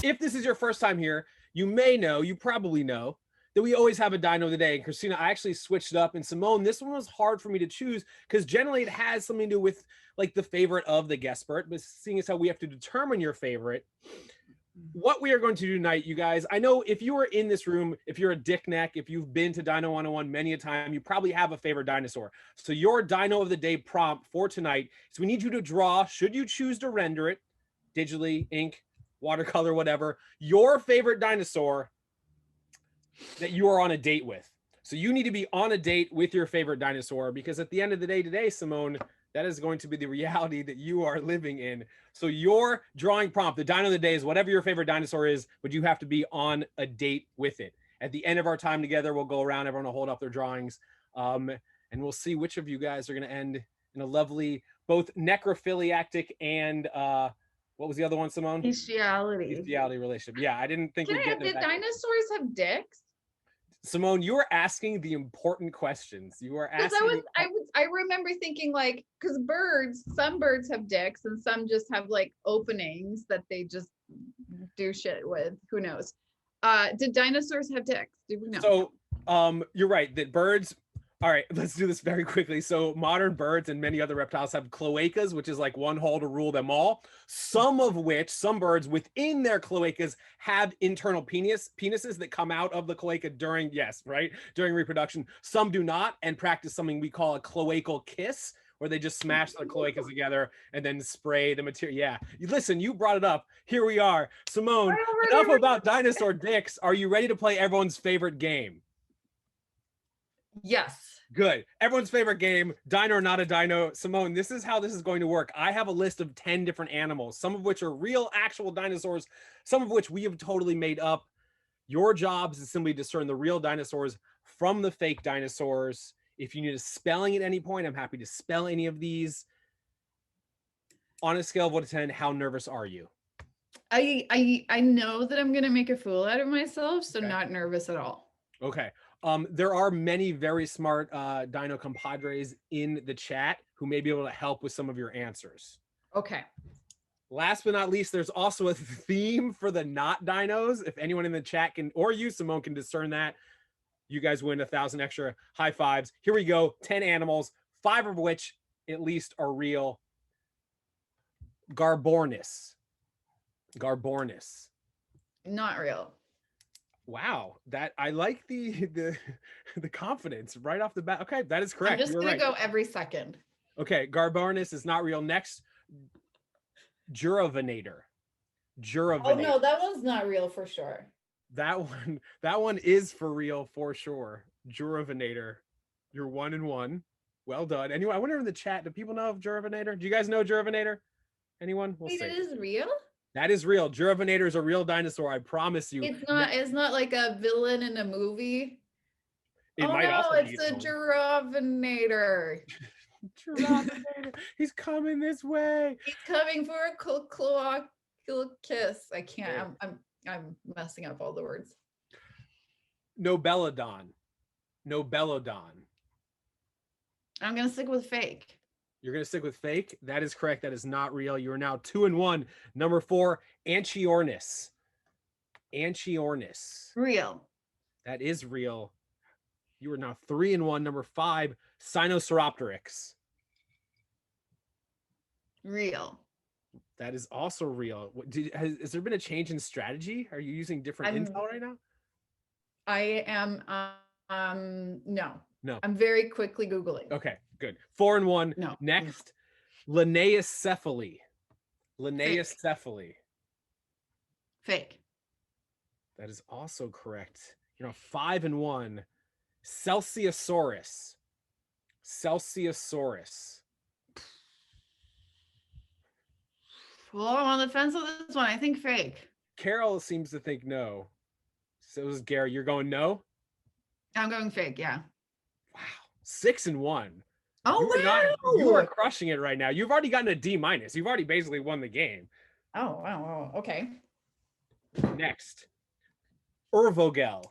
If this is your first time here, you may know, you probably know, that we always have a dino of the day. And Kristina, I actually switched it up. And Simone, this one was hard for me to choose because generally it has something to do with like the favorite of the guest expert, but seeing as how we have to determine your favorite, what we are going to do tonight, you guys, I know if you are in this room, if you're a dick neck, if you've been to Dino 101 many a time, you probably have a favorite dinosaur. So your dino of the day prompt for tonight is we need you to draw, should you choose to render it, digitally, ink, watercolor, whatever, your favorite dinosaur that you are on a date with. So you need to be on a date with your favorite dinosaur, because at the end of the day today, Simone, that is going to be the reality that you are living in. So your drawing prompt, the dino of the day, is whatever your favorite dinosaur is, but you have to be on a date with it. At the end of our time together, we'll go around, everyone will hold up their drawings, and we'll see which of you guys are going to end in a lovely, both necrophiliactic and what was the other one, Simone? Bestiality. Bestiality relationship. Yeah, I didn't think we'd get Did dinosaurs have dicks? Simone, you are asking the important questions. You are asking. I remember thinking like, because some birds have dicks and some just have like openings that they just do shit with. Who knows? Did dinosaurs have dicks? Did we know? So you're right that birds. All right, let's do this very quickly. So modern birds and many other reptiles have cloacas, which is like one hole to rule them all. Some birds within their cloacas have internal penises that come out of the cloaca during reproduction. Some do not, and practice something we call a cloacal kiss, where they just smash their cloacas together and then spray the material. Yeah, listen, you brought it up. Here we are. Simone, enough about dinosaur dicks. Are you ready to play everyone's favorite game? Yes. Good. Everyone's favorite game, Dino or Not a Dino. Simone, this is how this is going to work. I have a list of 10 different animals, some of which are real, actual dinosaurs, some of which we have totally made up. Your job is to simply discern the real dinosaurs from the fake dinosaurs. If you need a spelling at any point, I'm happy to spell any of these. On a scale of 1 to 10, how nervous are you? I know that I'm going to make a fool out of myself, so Okay. Not nervous at all. Okay. There are many very smart dino compadres in the chat who may be able to help with some of your answers. Okay. Last but not least, there's also a theme for the not dinos. If anyone in the chat can, or you, Simone, can discern that, you guys win 1,000 extra high fives. Here we go. 10 animals, 5 of which at least are real. Garbornis. Not real. Wow, that I like the confidence right off the bat. Okay, that is correct. I'm just gonna go every second. Okay, Garbornis is not real. Next, Juravinator. Oh no, that one's not real for sure. That one is for real for sure. Juravinator. You're 1 and 1. Well done. Anyway, I wonder in the chat, do people know of Juravinator? Do you guys know Juravinator? Anyone? We'll see. It is real? That is real. Juravinator is a real dinosaur. I promise you. It's not like a villain in a movie. It's a Juravinator. Juravinator. He's coming this way. He's coming for a cloacal kiss. I can't. I'm messing up all the words. Nobelodon. I'm gonna stick with fake. You're going to stick with fake? That is correct. That is not real. You are now 2 and 1. Number 4, Anchiornis. Real. That is real. You are now 3 and 1. Number 5, Sinosauropteryx. Real. That is also real. Has there been a change in strategy? Are you using different intel right now? I am. No. I'm very quickly Googling. Okay, good. 4 and 1. No. Next, Linnaeocephaly. Fake. That is also correct. You're now 5 and 1. Celsiosaurus. Well, I'm on the fence with this one. I think fake. Carol seems to think no. So is Gary. You're going no? I'm going fake, yeah. Wow. 6 and 1. Oh, you are crushing it right now. You've already gotten a D-. You've already basically won the game. Oh, wow. Okay. Next. Urvogel,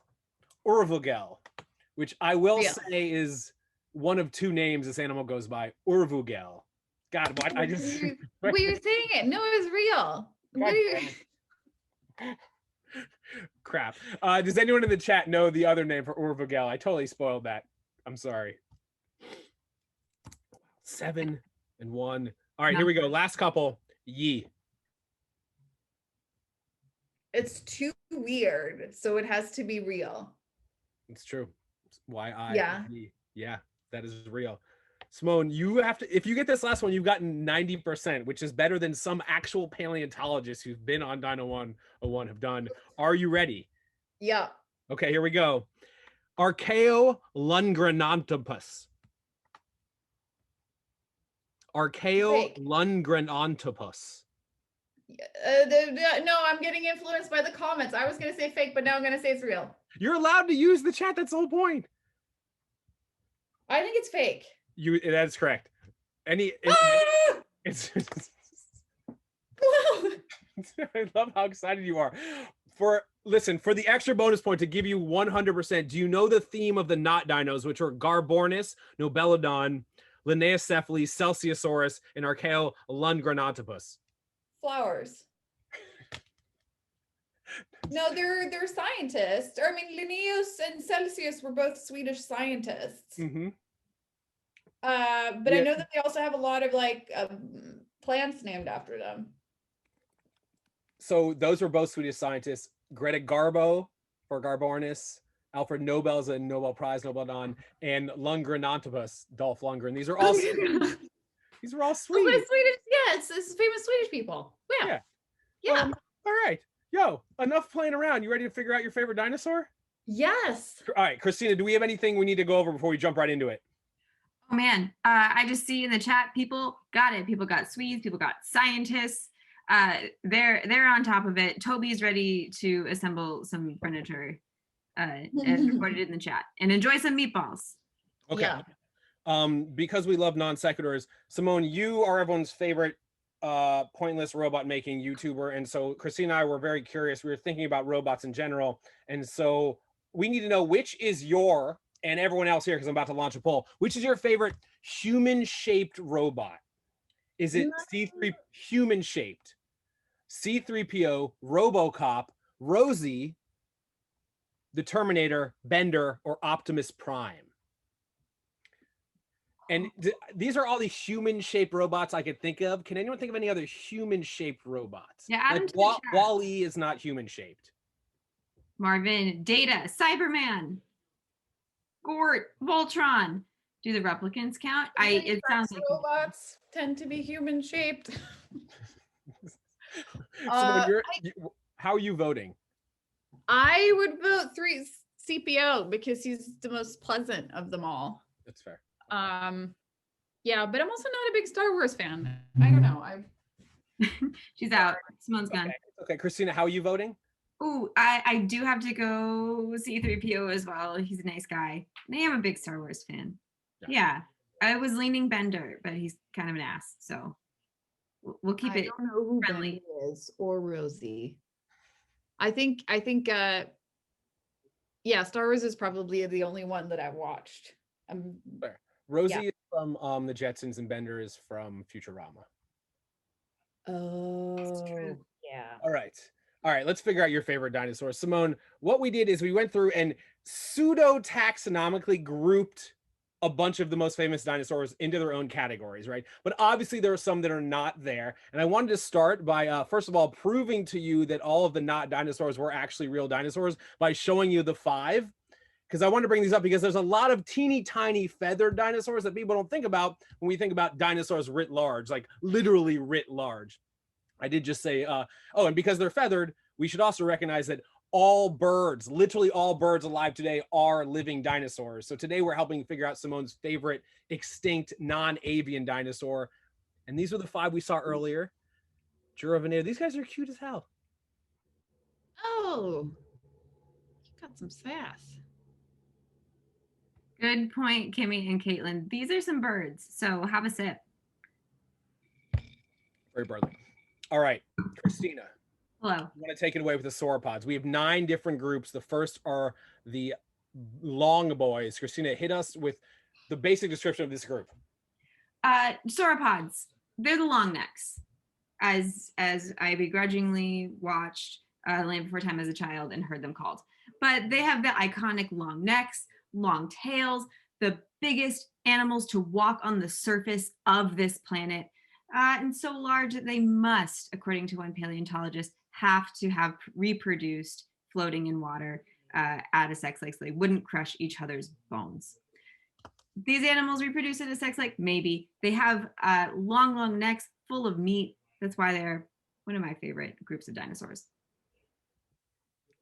which I will say is one of two names this animal goes by, Urvugel. God, what? I just... Well, you're saying it. No, it's real. What are you... Crap. Does anyone in the chat know the other name for Urvugel? I totally spoiled that. I'm sorry. 7 and 1. All right, here we go. Last couple. Yi. It's too weird, so it has to be real. It's true. Y-I. Yeah. Yeah, that is real. Simone, you have to, if you get this last one, you've gotten 90%, which is better than some actual paleontologists who've been on Dino 101 have done. Are you ready? Yeah. Okay, here we go. Archaeolungrenantopus. Archaeolungrenantopus. No, I'm getting influenced by the comments. I was going to say fake, but now I'm going to say it's real. You're allowed to use the chat. That's the whole point. I think it's fake. That's correct. It's I love how excited you are. Listen, for the extra bonus point to give you 100%, do you know the theme of the not dinos, which are Garbornis, Nobelodon, Linnaeocephalus, Celsiosaurus, and Archaeolungrenantopus? Flowers. No, they're scientists. I mean, Linnaeus and Celsius were both Swedish scientists. Mm-hmm. But yeah. I know that they also have a lot of like plants named after them. So those were both Swedish scientists. Greta Garbo for Garbornis, Alfred Nobel's a Nobel Prize, Nobelodon, and Lundgrenantopus, Dolph Lundgren. These are all Swedish. These are all Swedish. Oh, Swedish. Yeah, it's famous Swedish people. Yeah. Yeah. All right. Yo, enough playing around. You ready to figure out your favorite dinosaur? Yes. All right, Kristina, do we have anything we need to go over before we jump right into it? Oh man, I just see in the chat, people got it. People got Swedes, people got scientists. They're on top of it. Toby's ready to assemble some furniture and recorded in the chat. And enjoy some meatballs. Okay. Yeah. Because we love non sequiturs, Simone, you are everyone's favorite pointless robot making YouTuber. And so Kristina and I were very curious. We were thinking about robots in general. And so we need to know which is your, and everyone else here, because I'm about to launch a poll, which is your favorite human-shaped robot? Is it C3 human-shaped, C3PO, RoboCop, Rosie, the Terminator, Bender, or Optimus Prime? And these are all the human-shaped robots I could think of. Can anyone think of any other human-shaped robots? Yeah, add them to the chat. Wall-E is not human-shaped. Marvin, Data, Cyberman, Gort, Voltron. Do the replicants count? It sounds like robots tend to be human-shaped. How are you voting? I would vote CPO because he's the most pleasant of them all. That's fair. Yeah, but I'm also not a big Star Wars fan. I don't know. She's out. Simone's gone. Okay, Kristina, how are you voting? Ooh, I do have to go C3PO as well. He's a nice guy. I am a big Star Wars fan. Yeah. I was leaning Bender, but he's kind of an ass, so we'll keep it I don't know who friendly. Bender is or Rosie. I think yeah, Star Wars is probably the only one that I've watched. Fair. Rosie is from the Jetsons and Bender is from Futurama. Oh, yeah. All right, let's figure out your favorite dinosaur. Simone, what we did is we went through and pseudo-taxonomically grouped a bunch of the most famous dinosaurs into their own categories, right? But obviously there are some that are not there. And I wanted to start by, first of all, proving to you that all of the not dinosaurs were actually real dinosaurs by showing you the 5. Because I wanted to bring these up because there's a lot of teeny tiny feathered dinosaurs that people don't think about when we think about dinosaurs writ large, like literally writ large. I did just say, and because they're feathered, we should also recognize that all birds, literally all birds alive today are living dinosaurs. So today we're helping figure out Simone's favorite extinct non-avian dinosaur. And these are the 5 we saw earlier. Juravanator. These guys are cute as hell. Oh, you got some sass. Good point, Kimmy and Caitlin. These are some birds, so have a sip. Very birdly. All right, Kristina. Hello. I want to take it away with the sauropods. We have 9 different groups. The first are the long boys. Kristina, hit us with the basic description of this group. Sauropods. They're the long necks. As I begrudgingly watched Land Before Time as a child and heard them called. But they have the iconic long necks, long tails, the biggest animals to walk on the surface of this planet, and so large that they must, according to one paleontologist, have to have reproduced floating in water at a sex lake so they wouldn't crush each other's bones. These animals reproduce at a sex lake? Maybe. They have long necks full of meat. That's why they're one of my favorite groups of dinosaurs.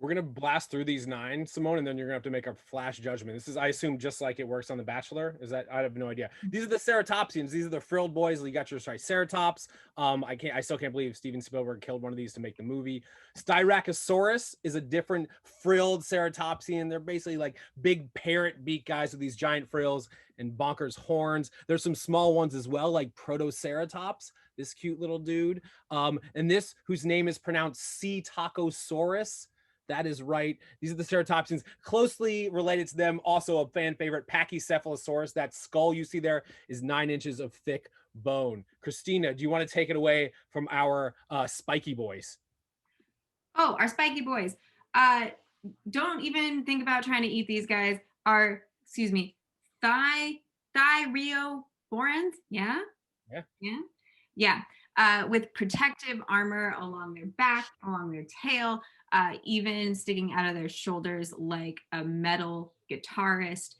We're going to blast through these 9, Simone, and then you're going to have to make a flash judgment. This is, I assume, just like it works on The Bachelor. Is that? I have no idea. These are the ceratopsians. These are the frilled boys. You got your Triceratops. I still can't believe Steven Spielberg killed one of these to make the movie. STYRACOSAURUS is a different frilled ceratopsian. They're basically like big parrot beak guys with these giant frills and bonkers horns. There's some small ones as well, like PROTOCERATOPS, this cute little dude. And this, whose name is pronounced Tacosaurus. That is right. These are the ceratopsians. Closely related to them, also a fan favorite, PACHYCEPHALOSAURUS. That skull you see there is 9 inches of thick bone. Kristina, do you want to take it away from our spiky boys? Oh, our spiky boys. Don't even think about trying to eat these guys. Thyreophorans. Yeah. With protective armor along their back, along their tail, even sticking out of their shoulders like a metal guitarist.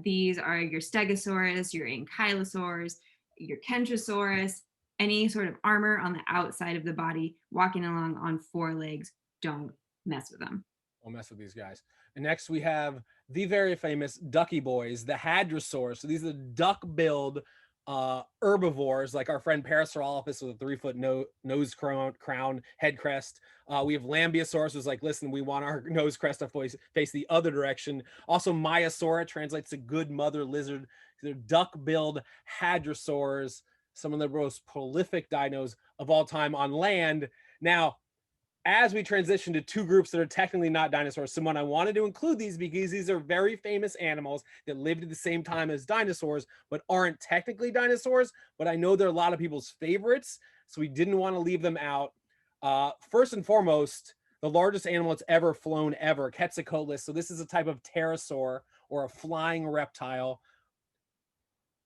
These are your Stegosaurus, your Ankylosaurs, your Kentrosaurus, any sort of armor on the outside of the body, walking along on 4 legs. Don't mess with them. Don't mess with these guys. And next we have the very famous ducky boys, the hadrosaurs. So these are the duck-billed herbivores, like our friend Parasaurolophus with a 3-foot nose crown, head crest. We have Lambeosaurus, who's like, listen, we want our nose crest to face the other direction. Also, Maiasaura translates to good mother lizard. They're duck-billed hadrosaurs, some of the most prolific dinos of all time on land. Now, as we transition to 2 groups that are technically not dinosaurs, Simone, I wanted to include these because these are very famous animals that lived at the same time as dinosaurs, but aren't technically dinosaurs. But I know they're a lot of people's favorites, so we didn't want to leave them out. First and foremost, the largest animal that's ever flown ever, QUETZALCOATLUS. So this is a type of pterosaur, or a flying reptile.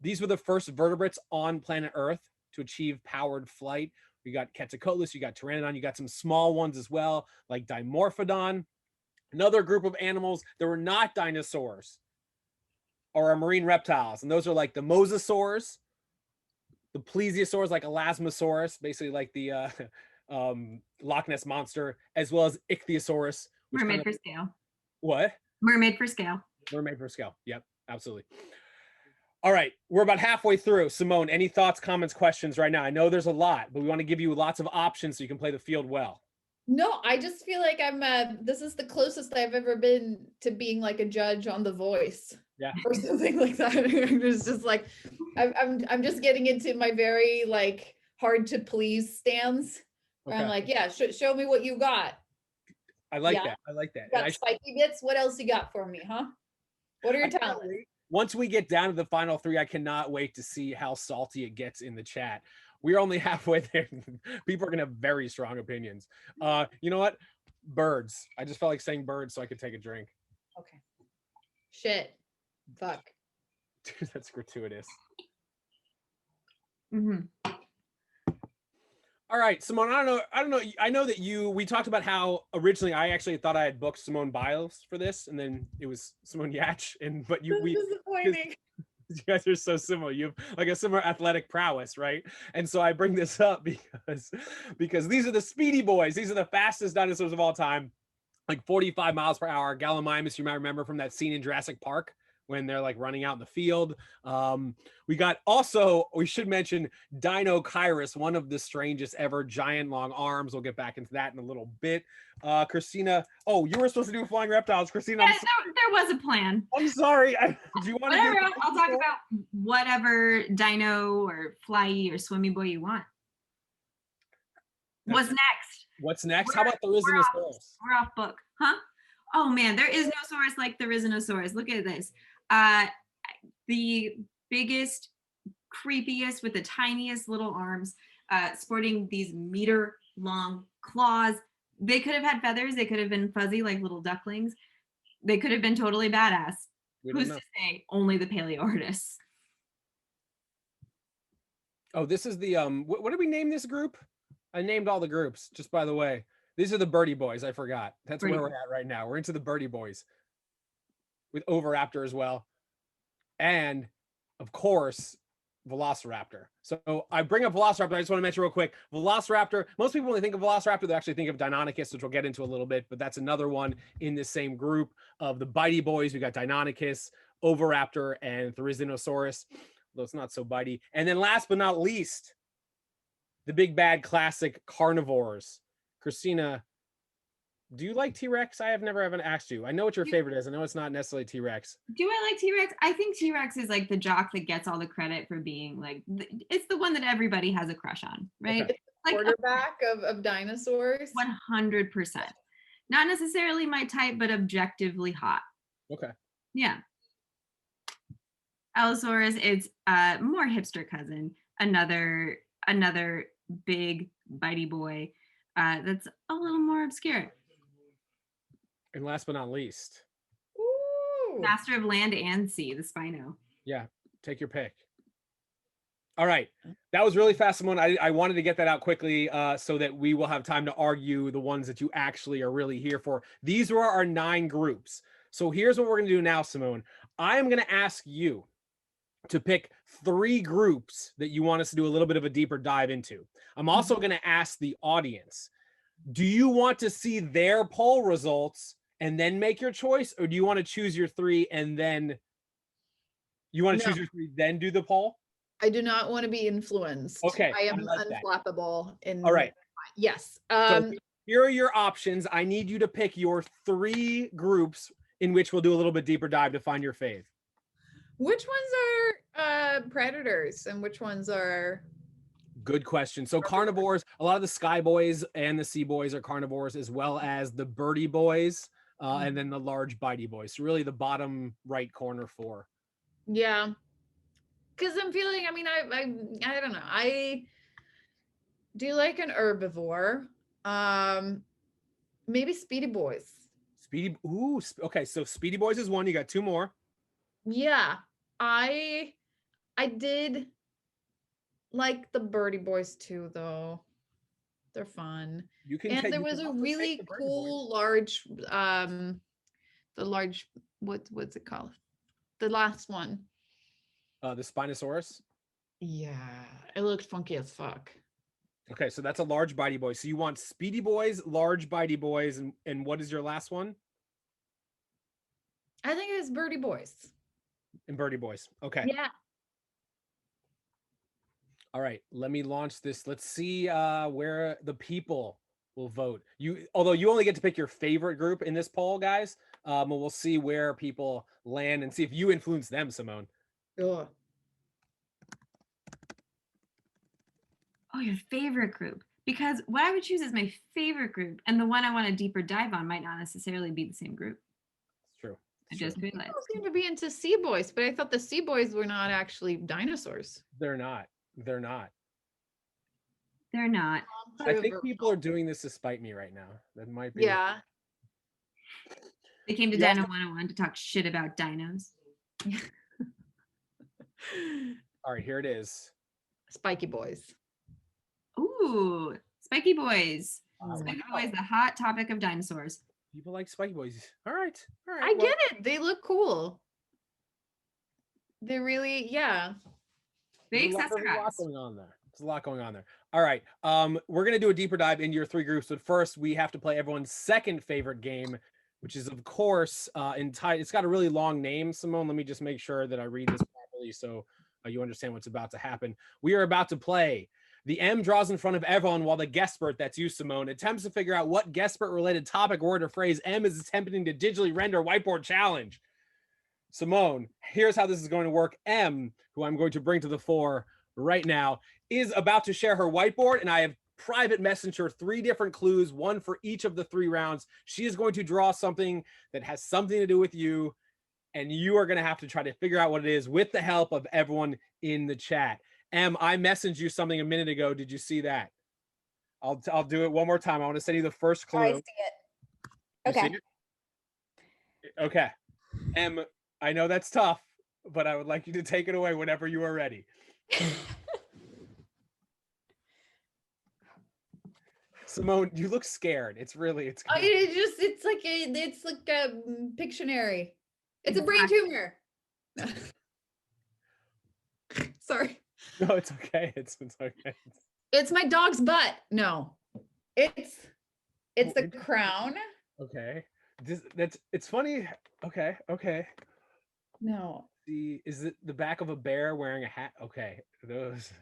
These were the first vertebrates on planet Earth to achieve powered flight. You got QUETZALCOATLUS, you got TYRANNODON, you got some small ones as well, like Dimorphodon. Another group of animals that were not dinosaurs are our marine reptiles. And those are like the mosasaurs, the plesiosaurs, like ELASMOSAURUS, basically like the Loch Ness Monster, as well as ICHTHYOSAURUS. Mermaid for scale. What? Mermaid for scale. Mermaid for scale. Yep, absolutely. All right, we're about halfway through. Simone, any thoughts, comments, questions right now? I know there's a lot, but we want to give you lots of options so you can play the field well. No, I just feel like this is the closest I've ever been to being like a judge on The Voice. Yeah. Or something like that. It's just like, I'm just getting into my very like hard to please stance. Where I'm like, yeah, show me what you got. I like that. I like that. You got spiky bits. What else you got for me, huh? What are your talents? Once we get down to the final 3, I cannot wait to see how salty it gets in the chat. We're only halfway there. People are going to have very strong opinions. You know what? Birds. I just felt like saying birds so I could take a drink. Okay. Shit. Fuck. Dude, that's gratuitous. Mm-hmm. All right, Simone, I don't know. I know that we talked about how originally I actually thought I had booked Simone Biles for this, and then it was Simone Yatch, but disappointing. You guys are so similar. You have like a similar athletic prowess, right? And so I bring this up because these are the speedy boys. These are the fastest dinosaurs of all time, like 45 miles per hour. Gallimimus, you might remember from that scene in Jurassic Park when they're like running out in the field. We should mention Dinosaurus, one of the strangest ever, giant long arms. We'll get back into that in a little bit. Kristina, oh, you were supposed to do flying reptiles. Kristina, yeah, there was a plan. I'm sorry. Do you want to Whatever, I'll talk about whatever dino or flyy or swimmy boy you want. What's next? What's next? How about THERIZINOSAURUS? We're off book, huh? Oh man, there is no saurus like THERIZINOSAURUS. Look at this. the biggest, creepiest with the tiniest little arms, sporting these meter-long claws. They could have had feathers. They could have been fuzzy like little ducklings. They could have been totally badass. Who's to say? Only the paleo artists. Oh, this is the what did we name this group? I named all the groups, just by the way. These are the Birdie Boys. I forgot. That's where we're at right now. We're into the Birdie Boys with OVIRAPTOR as well. And of course, Velociraptor. So I bring up Velociraptor. I just want to mention real quick. Velociraptor, most people, when they think of Velociraptor, they actually think of Deinonychus, which we'll get into a little bit, but that's another one in the same group of the bitey boys. We got Deinonychus, OVIRAPTOR, and THERIZINOSAURUS, though it's not so bitey. And then last but not least, the big bad classic carnivores. Kristina, do you like T-Rex? I have never even asked you. I know what your favorite is. I know it's not necessarily T-Rex. Do I like T-Rex? I think T-Rex is like the jock that gets all the credit for being like, it's the one that everybody has a crush on, right? Okay. Like, Quarterback of dinosaurs. 100%. Not necessarily my type, but objectively hot. Okay. Yeah. Allosaurus, it's more hipster cousin. Another big bitey boy that's a little more obscure. And last but not least, Ooh. Master of land and sea, the Spino. Yeah, take your pick. All right, that was really fast, Simone. I wanted to get that out quickly so that we will have time to argue the ones that you actually are really here for. These were our 9 groups. So here's what we're going to do now, Simone. I am going to ask you to pick 3 groups that you want us to do a little bit of a deeper dive into. I'm also going to ask the audience, do you want to see their poll results and then make your choice, or do you want to choose your 3 and then choose your 3 then do the poll? I do not want to be influenced. Okay, I am like unflappable. All right. Yes. So here are your options. I need you to pick your 3 groups in which we'll do a little bit deeper dive to find your fave. Which ones are predators and which ones are? Good question. So carnivores, a lot of the sky boys and the sea boys are carnivores, as well as the birdie boys and then the large bitey boys. So really the bottom right corner 4. Yeah. Because I'm feeling, I mean, I don't know. I do like an herbivore. Maybe Speedy Boys. Okay. So Speedy Boys is 1. You got 2 more. Yeah. I did like the Birdie Boys too, though. They're fun. There was a really cool large, the large, what's it called? The last one. The Spinosaurus. Yeah, it looked funky as fuck. Okay, so that's a large bitey boy. So you want Speedy Boys, large bitey boys, and what is your last one? I think it was Birdie Boys. And Birdie Boys. Okay. Yeah. All right, let me launch this. Let's see where the people will vote. Although you only get to pick your favorite group in this poll, guys. But we'll see where people land and see if you influence them, Simone. Ugh. Oh, your favorite group. Because what I would choose as my favorite group, and the one I want a deeper dive on might not necessarily be the same group. It's true. I just realized. People seem to be into sea boys, but I thought the sea boys were not actually dinosaurs. They're not. They're not. They're not. I think people are doing this to spite me right now. That might be. Yeah. They came to Dino 101 to talk shit about dinos. All right, here it is. Spiky boys. Ooh, spiky boys. Oh, Spiky wow. boys, the hot topic of dinosaurs. People like spiky boys. All right. I get it. They look cool. They really, yeah. They There's a lot accessorize. going on there. There's a lot going on there. All right. We're going to do a deeper dive into your 3 groups, but first we have to play everyone's second favorite game, which is, of course, entitled. It's got a really long name, Simone. Let me just make sure that I read this properly so you understand what's about to happen. We are about to play. The M draws in front of everyone while the guessbert, that's you, Simone, attempts to figure out what guessbert-related topic, word, or phrase M is attempting to digitally render whiteboard challenge. Simone, here's how this is going to work. M, who I'm going to bring to the fore right now, is about to share her whiteboard, and I have private messenger 3 different clues, 1 for each of the 3 rounds. She is going to draw something that has something to do with you, and you are going to have to try to figure out what it is with the help of everyone in the chat. Em, I messaged you something a minute ago. Did you see that? I'll do it one more time. I want to send you the first clue. I see it. You Okay. see it? Okay. Em, I know that's tough, but I would like you to take it away whenever you are ready. Simone, you look scared. It's good. It's like a Pictionary. It's a brain tumor. Sorry. No, it's okay. It's okay. It's my dog's butt. No. It's the crown. Okay. It's funny. Okay. No. Is it the back of a bear wearing a hat? Okay. Those.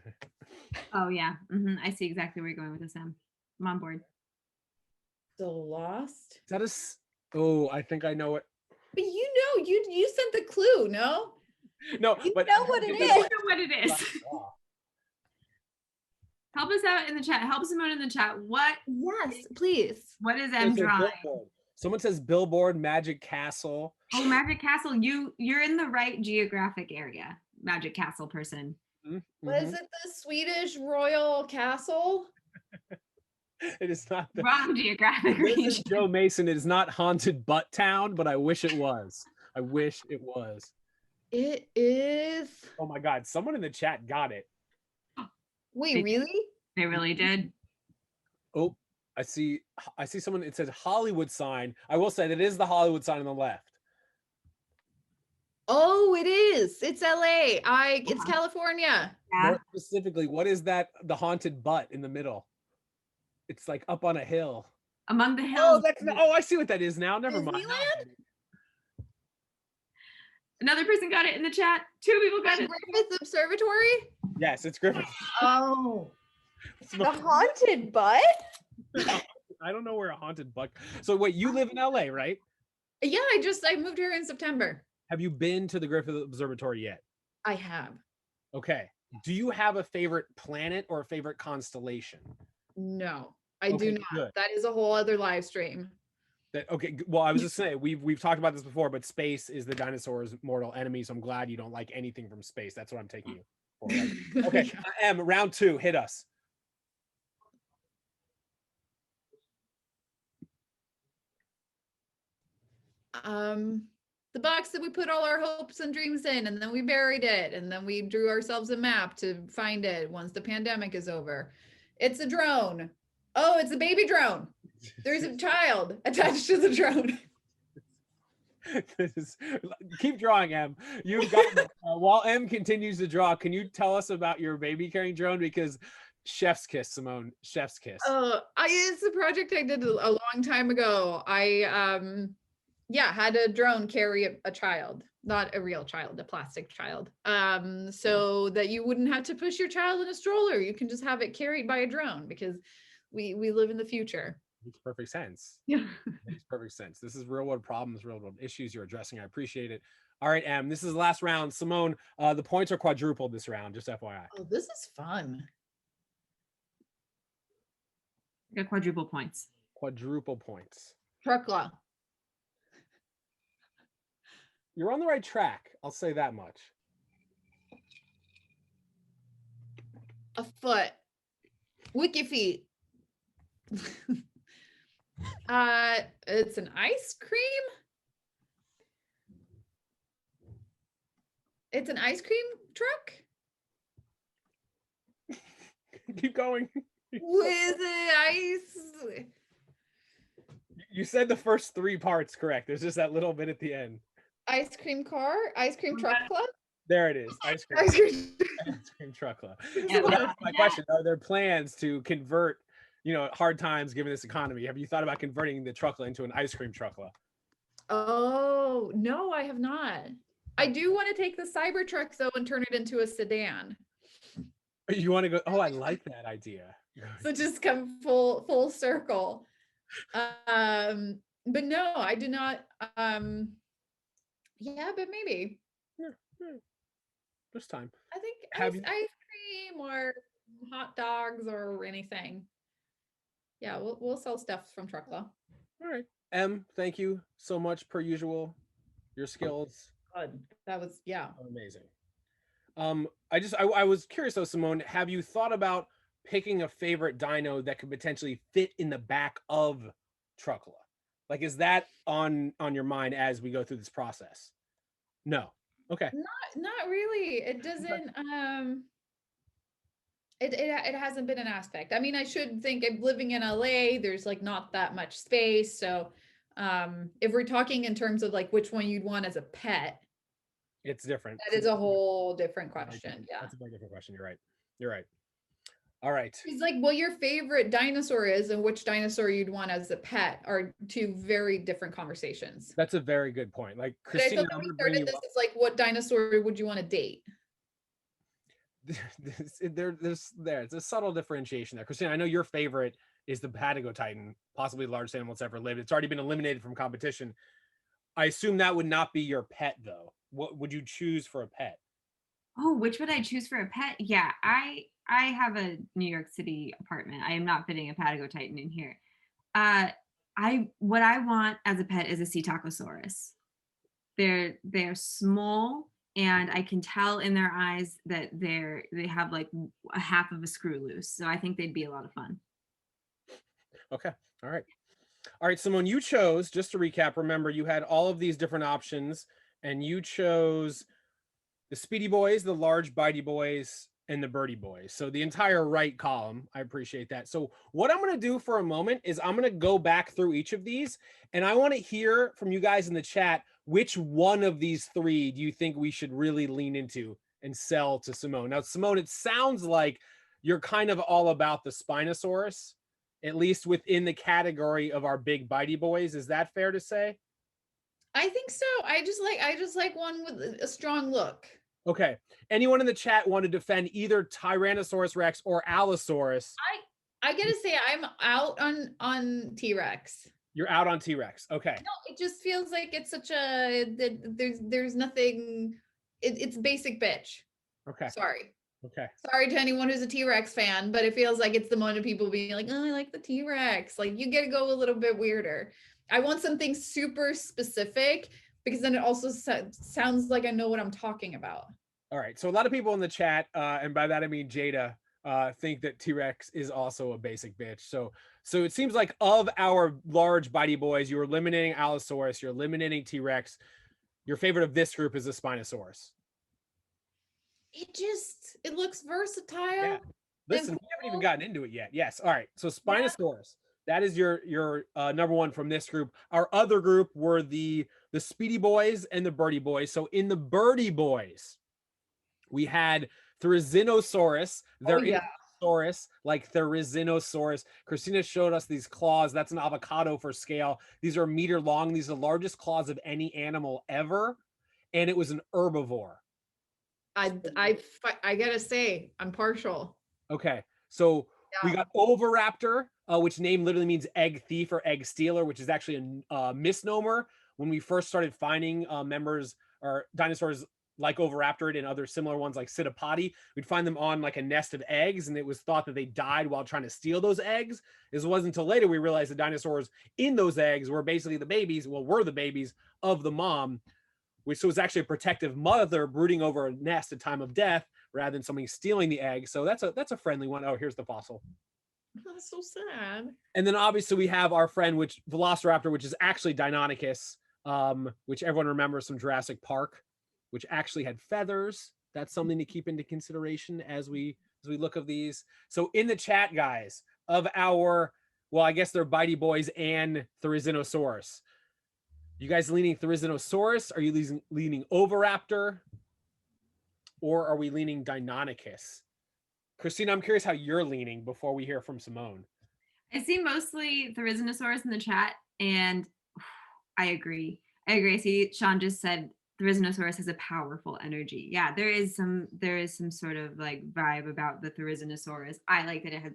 Oh yeah. I see exactly where you're going with this, Em. I'm on board. Still lost. Is that oh, I think I know it. But you sent the clue, no? No, You but know what it I is. don't know what it is. Help us out in the chat. Help Simone in the chat. What Yes, please. is There's Em a drawing? billboard. Someone says billboard, Magic Castle. Oh, Magic Castle. You're in the right geographic area. Magic Castle person. What is it? The Swedish royal castle? It is not the Wrong geographic This is region. Joe Mason. It is not Haunted Butt Town, but I wish it was. I wish it was. It is. Oh my God. Someone in the chat got it. Wait, really? They really did. Oh, I see someone. It says Hollywood sign. I will say that it is the Hollywood sign on the left. Oh, it is. It's LA. It's California. Yeah. More specifically, what is that? The haunted butt in the middle. It's like up on a hill. Among the Oh, hills. I see what that is now. Never mind. Disneyland? Another person got it in the chat. 2 people got it. Griffith Observatory? Yes, it's Griffith. Oh. The haunted butt? I don't know where a haunted butt. So wait, you live in LA, right? Yeah, I moved here in September. Have you been to the Griffith Observatory yet? I have. Okay. Do you have a favorite planet or a favorite constellation? No, I Okay, do not. good. That is a whole other live stream. Okay, well, I was just saying we've talked about this before, but space is the dinosaur's mortal enemy. So I'm glad you don't like anything from space. That's what I'm taking you for. Right? Okay, Em, round 2, hit us. The box that we put all our hopes and dreams in, and then we buried it, and then we drew ourselves a map to find it once the pandemic is over. It's a drone. Oh, it's a baby drone. There's a child attached to the drone. Keep drawing, Em. You've got while Em continues to draw, can you tell us about your baby carrying drone? Because chef's kiss, Simone, chef's kiss. It's a project I did a long time ago. I had a drone carry a child, not a real child, a plastic child, so that you wouldn't have to push your child in a stroller. You can just have it carried by a drone, because we live in the future. Makes perfect sense. Yeah. Makes perfect sense. This is real world problems, real world issues you're addressing. I appreciate it. All right, Em, this is the last round. Simone, the points are quadrupled this round, just FYI. Oh, this is fun. Got quadruple points. Quadruple points. Truckla. You're on the right track. I'll say that much. A foot. Wiki feet. It's an ice cream. It's an ice cream truck Keep going. with ice. You said the first 3 parts correct. There's just that little bit at the end. Ice cream car. Ice cream truck club. There it is. Ice cream. Ice cream. Ice cream truck club. Yeah, So yeah, that's my question. Are there plans to convert, hard times given this economy? Have you thought about converting the truckla into an ice cream truckla? Oh, no, I have not. I do want to take the Cybertruck though and turn it into a sedan. You want to go? Oh, I like that idea. So just come full circle. But no, I do not. Yeah, but maybe. This time. I think Have ice cream or hot dogs or anything. Yeah, we'll sell stuff from Truckla. All right. Em, thank you so much per usual. Your skills God, that was, yeah. Amazing. I was curious though, Simone, have you thought about picking a favorite dino that could potentially fit in the back of Truckla? Like, is that on your mind as we go through this process? No. Okay. Not really. It doesn't, it hasn't been an aspect. I mean, I should think I'm living in LA, there's like not that much space. So if we're talking in terms of like which one you'd want as a pet, It's different. that is a whole different question. Yeah. That's a very different question. You're right. You're right. All right. It's like what your favorite dinosaur is and which dinosaur you'd want as a pet are two very different conversations. That's a very good point. Like, But I Kristina, thought I'm when we gonna bring started you this, up. it's like what dinosaur would you want to date? There's a subtle differentiation there. Kristina, I know your favorite is the Patagotitan, possibly the largest animal that's ever lived. It's already been eliminated from competition. I assume that would not be your pet though. What would you choose for a pet? Oh, which would I choose for a pet? Yeah, I have a New York City apartment. I am not fitting a Patagotitan in here. What I want as a pet is a Psittacosaurus. They're small, and I can tell in their eyes that they have like a half of a screw loose. So I think they'd be a lot of fun. Okay. All right. All right, Simone, you chose, just to recap, remember you had all of these different options and you chose the Speedy Boys, the large Bitey Boys, and the Birdie Boys. So the entire right column. I appreciate that. So what I'm going to do for a moment is I'm going to go back through each of these and I want to hear from you guys in the chat, which one of these three do you think we should really lean into and sell to Simone? Now, Simone, it sounds like you're kind of all about the Spinosaurus, at least within the category of our big Bitey Boys. Is that fair to say? I think so. I just like one with a strong look. Okay. Anyone in the chat want to defend either Tyrannosaurus Rex or Allosaurus? I gotta say I'm out on T-Rex. You're out on T-Rex. Okay. No, it just feels like it's such a there's nothing. It's basic bitch. Okay. Sorry. Okay. Sorry to anyone who's a T-Rex fan, but it feels like it's the moment of people being like, oh, I like the T-Rex. Like you get to go a little bit weirder. I want something super specific because then it also sounds like I know what I'm talking about. All right. So a lot of people in the chat, and by that I mean Jada, think that T-Rex is also a basic bitch. So it seems like of our large Bitey Boys, you were eliminating Allosaurus, you're eliminating T-Rex. Your favorite of this group is the Spinosaurus. It looks versatile. Yeah. Listen, we haven't even gotten into it yet. Yes. All right. So Spinosaurus, that is your number one from this group. Our other group were the Speedy Boys and the Birdie Boys. So in the Birdie Boys, we had THERIZINOSAURUS. Saurus, like THERIZINOSAURus. Kristina showed us these claws. That's an avocado for scale. These are a meter long. These are the largest claws of any animal ever. And it was an herbivore. I gotta say, I'm partial. Okay. So we got OVIRAPTOR, which name literally means egg thief or egg stealer, which is actually a misnomer. When we first started finding members or dinosaurs like OVIRAPTOR and other similar ones like Psittapodi, we'd find them on like a nest of eggs, and it was thought that they died while trying to steal those eggs. It wasn't until later we realized the dinosaurs in those eggs were basically the babies, were the babies of the mom, which was actually a protective mother brooding over a nest at time of death rather than somebody stealing the egg. So that's a friendly one. Oh, here's the fossil. That's so sad. And then obviously we have our friend, Velociraptor, which is actually Deinonychus, which everyone remembers from Jurassic Park, which actually had feathers. That's something to keep into consideration as we look at these. So in the chat, guys, of our, well, I guess they're Bitey Boys and THERIZINOSAURUS. You guys leaning THERIZINOSAURUS? Are you leaning OVIRAPTOR? Or are we leaning Deinonychus? Kristina, I'm curious how you're leaning before we hear from Simone. I see mostly THERIZINOSAURUS in the chat, and I agree. I see Sean just said THERIZINOSAURUS has a powerful energy. Yeah, there is some sort of like vibe about the THERIZINOSAURUS. I like that it has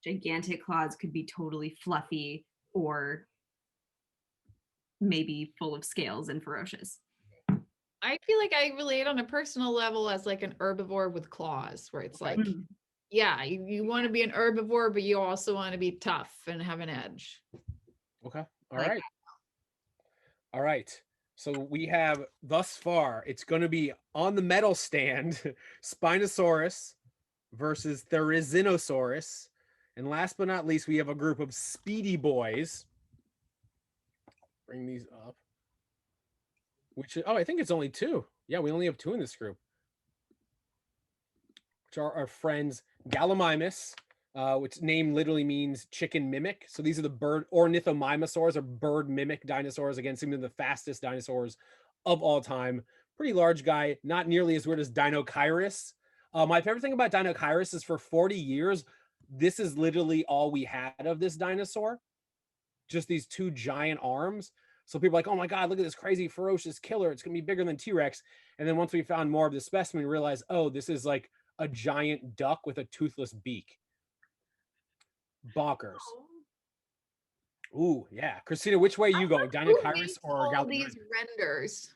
gigantic claws, could be totally fluffy or maybe full of scales and ferocious. I feel like I relate on a personal level as like an herbivore with claws, where it's like, yeah, you want to be an herbivore, but you also want to be tough and have an edge. Okay. All right. So we have thus far, it's going to be on the medal stand, Spinosaurus versus THERIZINOSAURUS. And last but not least, we have a group of speedy boys. Bring these up. I think it's only two. Yeah, we only have two in this group. Which are our friends Gallimimus, which name literally means chicken mimic. So these are the bird ornithomimosaurs, or bird mimic dinosaurs. Again, some of the fastest dinosaurs of all time. Pretty large guy, not nearly as weird as Dinosaurus. My favorite thing about Dinosaurus is for 40 years, this is literally all we had of this dinosaur. Just these two giant arms. So people are like, oh my God, look at this crazy ferocious killer. It's gonna be bigger than T-Rex. And then once we found more of the specimen, we realized, oh, this is like a giant duck with a toothless beak. Bonkers. Ooh, yeah. Kristina, which way are you going? Dinosaurus or all these renders?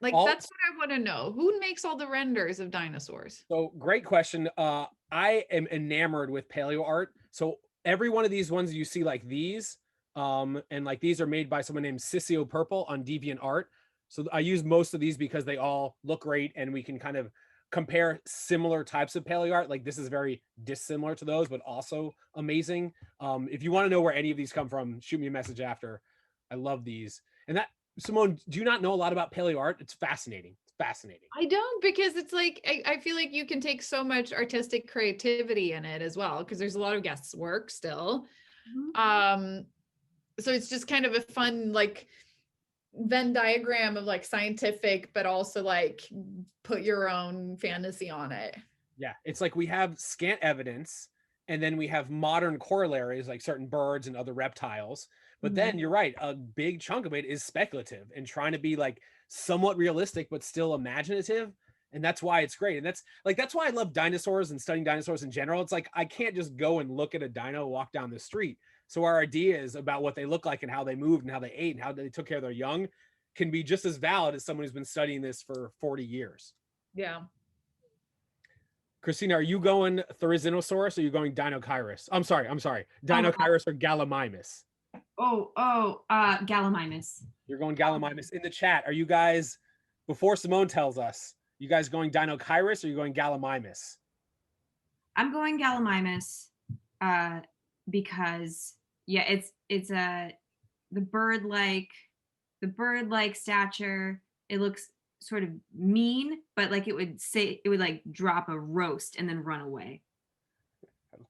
Like, that's what I want to know. Who makes all the renders of dinosaurs? So great question. I am enamored with paleo art. So every one of these ones you see like these, and like these are made by someone named Sissio Purple on DeviantArt. So I use most of these because they all look great and we can kind of compare similar types of paleo art. Like this is very dissimilar to those, but also amazing. If you want to know where any of these come from, shoot me a message after. I love these. And that, Simone, do you not know a lot about paleo art? It's fascinating. It's fascinating. I don't, because it's like, I feel like you can take so much artistic creativity in it as well, because there's a lot of guest work still. So it's just kind of a fun, like, Venn diagram of like scientific, but also like put your own fantasy on it. Yeah, it's like we have scant evidence, and then we have modern corollaries like certain birds and other reptiles. But then you're right, a big chunk of it is speculative and trying to be like somewhat realistic, but still imaginative. And that's why it's great. And that's why I love dinosaurs and studying dinosaurs in general. It's like, I can't just go and look at a dino walk down the street. So our ideas about what they look like and how they moved and how they ate and how they took care of their young can be just as valid as someone who's been studying this for 40 years. Yeah. Kristina, are you going THERIZINOSAURUS or are you going Dinosaurus? I'm sorry. Dinosaurus or Gallimimus? Gallimimus. You're going Gallimimus. In the chat, are you guys, before Simone tells us, you guys going Dinosaurus or are you going Gallimimus? I'm going Gallimimus because yeah, it's the bird-like stature. It looks sort of mean, but like it would like drop a roast and then run away.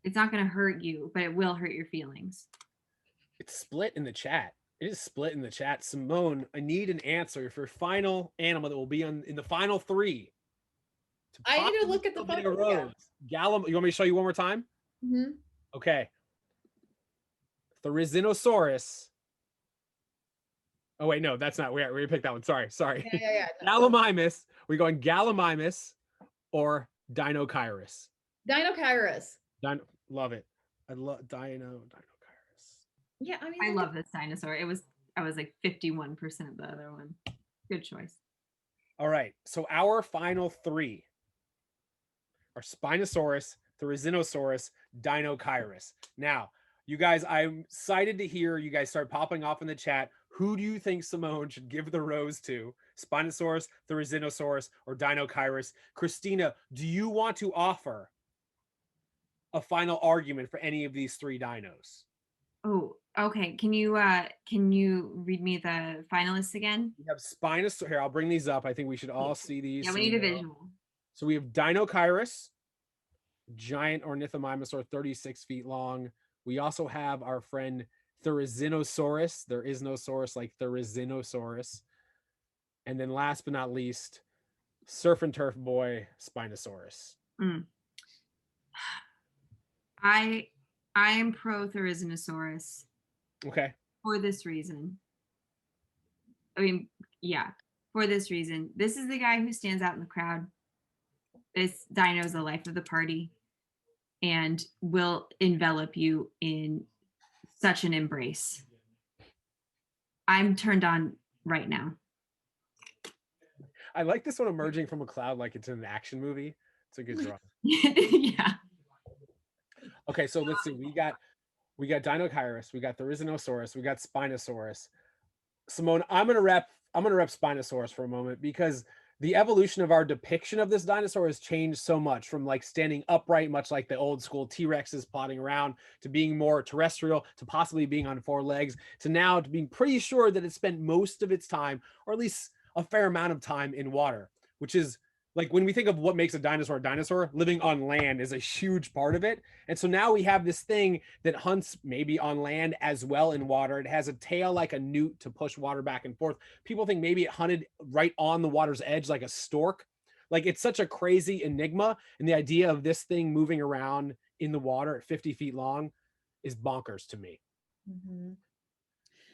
It's not going to hurt you, but it will hurt your feelings. It's split in the chat. It is split in the chat. Simone, I need an answer for final animal that will be in the final three. I need to look at the photo. Yeah. You want me to show you one more time? Mm-hmm. Okay. THERIZINOSAURUS. Oh wait, no, that's not. We picked that one. Sorry. Yeah. Gallimimus. We're going Gallimimus or Dinosaurus. Dinosaurus. Love it. I love Dinosaurus. Yeah, I mean, I love this dinosaur. I was like 51% the other one. Good choice. All right. So our final three are Spinosaurus, THERIZINOSAURUS, Dinosaurus. Now, you guys, I'm excited to hear you guys start popping off in the chat. Who do you think Simone should give the rose to? Spinosaurus, THERIZINOSAURUS, or Dinosaurus? Kristina, do you want to offer a final argument for any of these three dinos? Oh, okay. Can you read me the finalists again? We have Spinosaurus. Here, I'll bring these up. I think we should all see these. Yeah, we need a visual. So we have Dinosaurus, giant ornithomimosaur, 36 feet long. We also have our friend THERIZINOSAURUS. There is no saurus like THERIZINOSAURUS. And then last but not least, surf and turf boy, Spinosaurus. I am pro THERIZINOSAURUS. Okay. For this reason. I mean, yeah, for this reason. This is the guy who stands out in the crowd. This dino is the life of the party and will envelop you in such an embrace. I'm turned on right now. I like this one emerging from a cloud like it's in an action movie. It's a good drawing. Yeah. Okay, so let's see. We got Dinosaurus, we got THERIZINOSAURUS, we got Spinosaurus. Simone, I'm gonna gonna rep Spinosaurus for a moment, because the evolution of our depiction of this dinosaur has changed so much, from like standing upright, much like the old school T-Rexes plodding around, to being more terrestrial, to possibly being on 4 legs, to now to being pretty sure that it spent most of its time, or at least a fair amount of time, in water, which is like, when we think of what makes a dinosaur, living on land is a huge part of it. And so now we have this thing that hunts maybe on land as well in water. It has a tail like a newt to push water back and forth. People think maybe it hunted right on the water's edge like a stork. Like, it's such a crazy enigma. And the idea of this thing moving around in the water at 50 feet long is bonkers to me.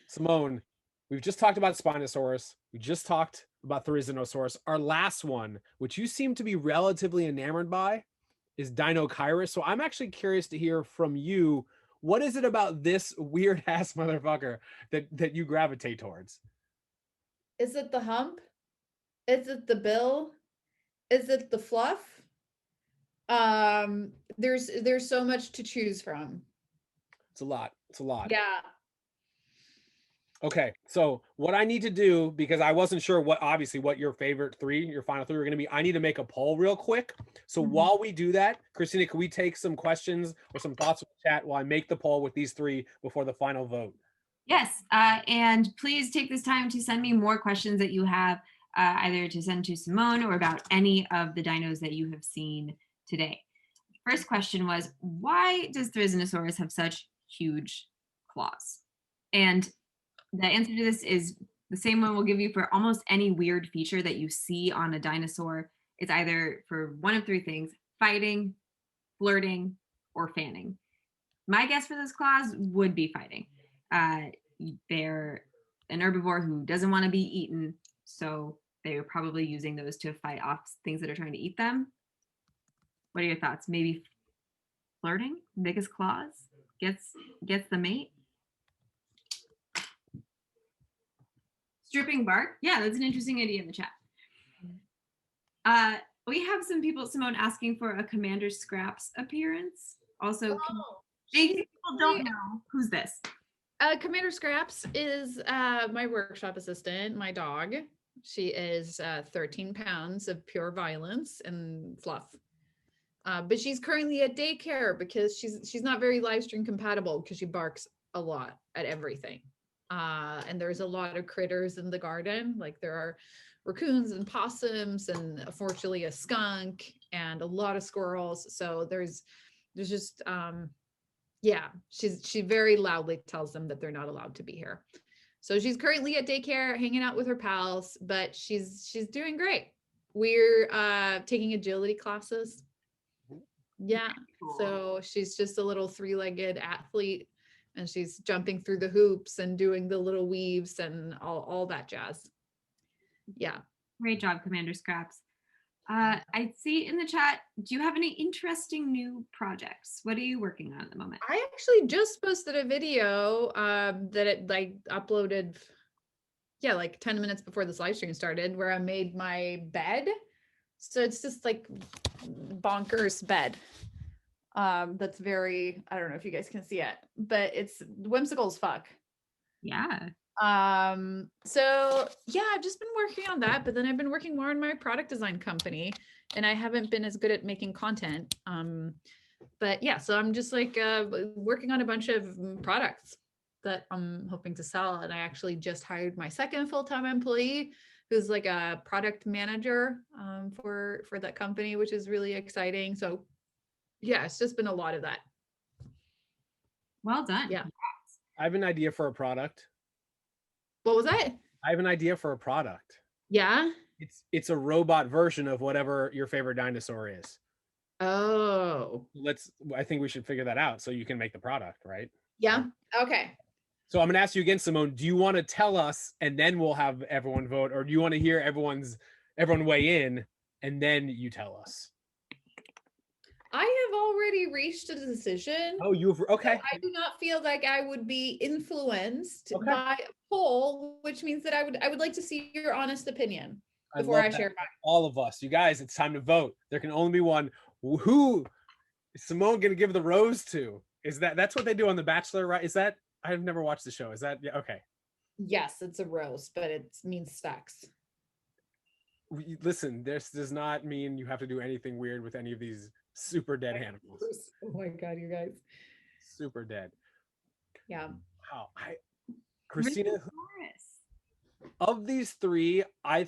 Simone, we've just talked about Spinosaurus. We just talked about THERIZINOSAURUS. Our last one, which you seem to be relatively enamored by, is Dinosaurus. So I'm actually curious to hear from you. What is it about this weird ass motherfucker that you gravitate towards? Is it the hump? Is it the bill? Is it the fluff? There's so much to choose from. It's a lot. It's a lot. Yeah. Okay, so what I need to do, because I wasn't sure what your favorite 3, your final 3 were going to be, I need to make a poll real quick. So while we do that, Kristina, can we take some questions or some thoughts from the chat while I make the poll with these 3 before the final vote? Yes, and please take this time to send me more questions that you have, either to send to Simone or about any of the dinos that you have seen today. First question was, why does THERIZINOSAURUS have such huge claws? And the answer to this is the same one we'll give you for almost any weird feature that you see on a dinosaur. It's either for one of 3 things: fighting, flirting, or fanning. My guess for those claws would be fighting. They're an herbivore who doesn't want to be eaten, so they're probably using those to fight off things that are trying to eat them. What are your thoughts? Maybe flirting? Biggest claws? Gets the mate? Stripping bark? Yeah, that's an interesting idea in the chat. We have some people, Simone, asking for a Commander Scraps appearance. Also, people don't know who's this. Commander Scraps is my workshop assistant, my dog. She is 13 pounds of pure violence and fluff. But she's currently at daycare because she's not very live stream compatible, because she barks a lot at everything. And there's a lot of critters in the garden. Like, there are raccoons and possums, and unfortunately a skunk, and a lot of squirrels. So there's just yeah, she very loudly tells them that they're not allowed to be here. So she's currently at daycare hanging out with her pals, but she's doing great. We're taking agility classes. Yeah. Cool. So she's just a little 3-legged athlete, and she's jumping through the hoops and doing the little weaves and all that jazz. Yeah. Great job, Commander Scraps. I see in the chat, do you have any interesting new projects? What are you working on at the moment? I actually just posted a video that it uploaded, yeah, like 10 minutes before this live stream started, where I made my bed. So it's just like bonkers bed. That's very, I don't know if you guys can see it, but it's whimsical as fuck. Yeah. So yeah, I've just been working on that, but then I've been working more on my product design company, and I haven't been as good at making content. But yeah, so I'm just like working on a bunch of products that I'm hoping to sell. And I actually just hired my second full-time employee, who's like a product manager for that company, which is really exciting. So yeah, it's just been a lot of that. Well done. Yeah. I have an idea for a product. What was that? I have an idea for a product. Yeah. It's a robot version of whatever your favorite dinosaur is. Oh. I think we should figure that out so you can make the product, right? Yeah. Okay. So I'm gonna ask you again, Simone, do you want to tell us and then we'll have everyone vote, or do you want to hear everyone weigh in and then you tell us? I have already reached a decision. Oh, okay. I do not feel like I would be influenced Okay. by a poll, which means that I would like to see your honest opinion before I share mine. All of us, you guys, it's time to vote. There can only be one. Who is Simone gonna give the rose to? That's what they do on The Bachelor, right? Is that, I've never watched the show. Is that, yeah, okay. Yes, it's a roast, but it means sex. Listen, this does not mean you have to do anything weird with any of these super dead animals. Oh my God, you guys. Super dead. Yeah. Wow. Kristina, Rhinoceros. of these three, I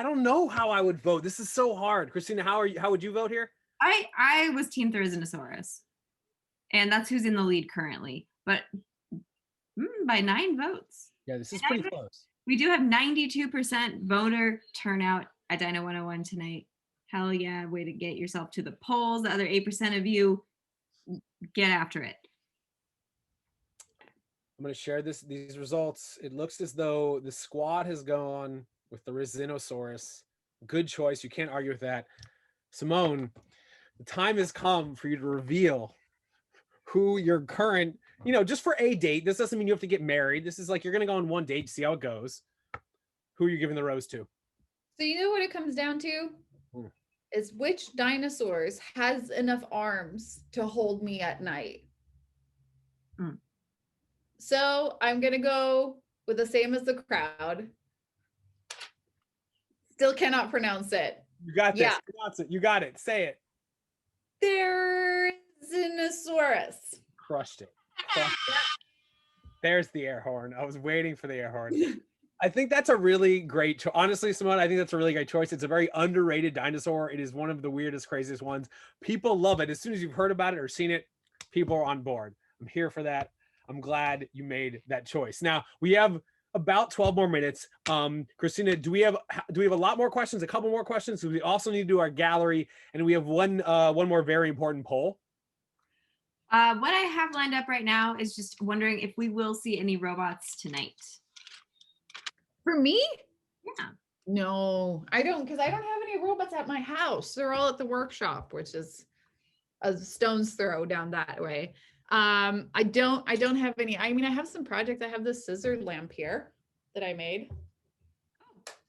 don't know how I would vote. This is so hard. Kristina, how would you vote here? I was Team THERIZINOSAURUS, and that's who's in the lead currently, but by 9 votes. Yeah, this is pretty close. We do have 92% voter turnout at Dino 101 tonight. Hell yeah, way to get yourself to the polls. The other 8% of you, get after it. I'm going to share these results. It looks as though the squad has gone with the THERIZINOSAURUS. Good choice. You can't argue with that. Simone, the time has come for you to reveal who your current, just for a date. This doesn't mean you have to get married. This is like you're going to go on one date, see how it goes. Who are you giving the rose to? So you know what it comes down to? Is which dinosaurs has enough arms to hold me at night? So I'm gonna go with the same as the crowd. Still cannot pronounce it. You got this. Yeah. Pronounce it. You got it. Say it. THERIZINOSAURUS. Crushed it. There's the air horn. I was waiting for the air horn. I think that's a really great choice. Honestly, Simone, I think that's a really great choice. It's a very underrated dinosaur. It is one of the weirdest, craziest ones. People love it. As soon as you've heard about it or seen it, people are on board. I'm here for that. I'm glad you made that choice. Now, we have about 12 more minutes. Kristina, do we have a lot more questions? A couple more questions? So we also need to do our gallery, and we have one more very important poll. What I have lined up right now is just wondering if we will see any robots tonight. For me? Yeah. No, I don't, because I don't have any robots at my house. They're all at the workshop, which is a stone's throw down that way. I don't have any. I mean, I have some projects. I have this scissor lamp here that I made.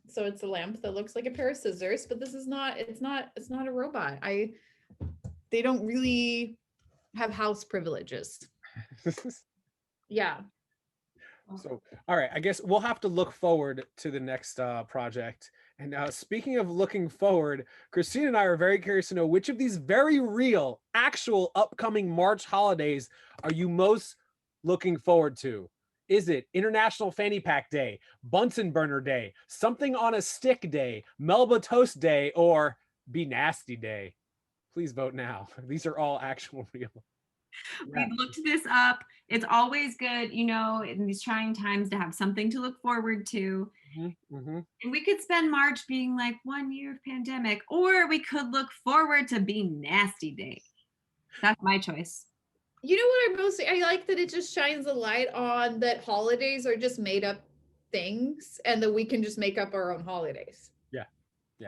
So it's a lamp that looks like a pair of scissors, but this is not, it's not a robot. They don't really have house privileges. Yeah. So, all right, I guess we'll have to look forward to the next project. And speaking of looking forward, Kristina and I are very curious to know which of these very real, actual upcoming March holidays are you most looking forward to? Is it International Fanny Pack Day, Bunsen Burner Day, Something on a Stick Day, Melba Toast Day, or Be Nasty Day? Please vote now. These are all actual real. Yeah. We've looked this up. It's always good, in these trying times to have something to look forward to. And we could spend March being like 1 year of pandemic, or we could look forward to Be Nasty Day. That's my choice. You know what I like that it just shines a light on that holidays are just made up things and that we can just make up our own holidays. Yeah.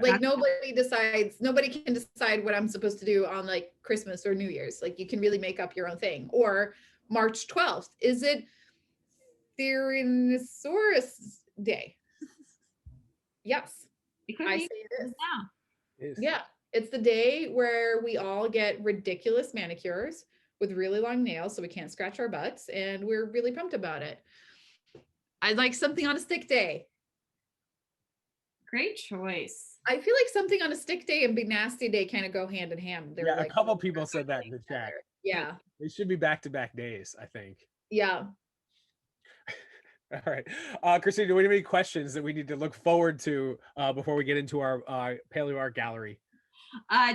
Like nobody can decide what I'm supposed to do on like Christmas or New Year's. Like you can really make up your own thing. Or March 12th, is it Tyrannosaurus Day? Yes, I say it is. Yeah, it's the day where we all get ridiculous manicures with really long nails so we can't scratch our butts, and we're really pumped about it. I like Something on a Stick Day. Great choice. I feel like Something on a Stick Day and Be Nasty Day kind of go hand in hand. Yeah, like, a couple people said that in the chat. Yeah. They should be back-to-back days, I think. Yeah. All right. Kristina, do we have any questions that we need to look forward to before we get into our paleo art gallery?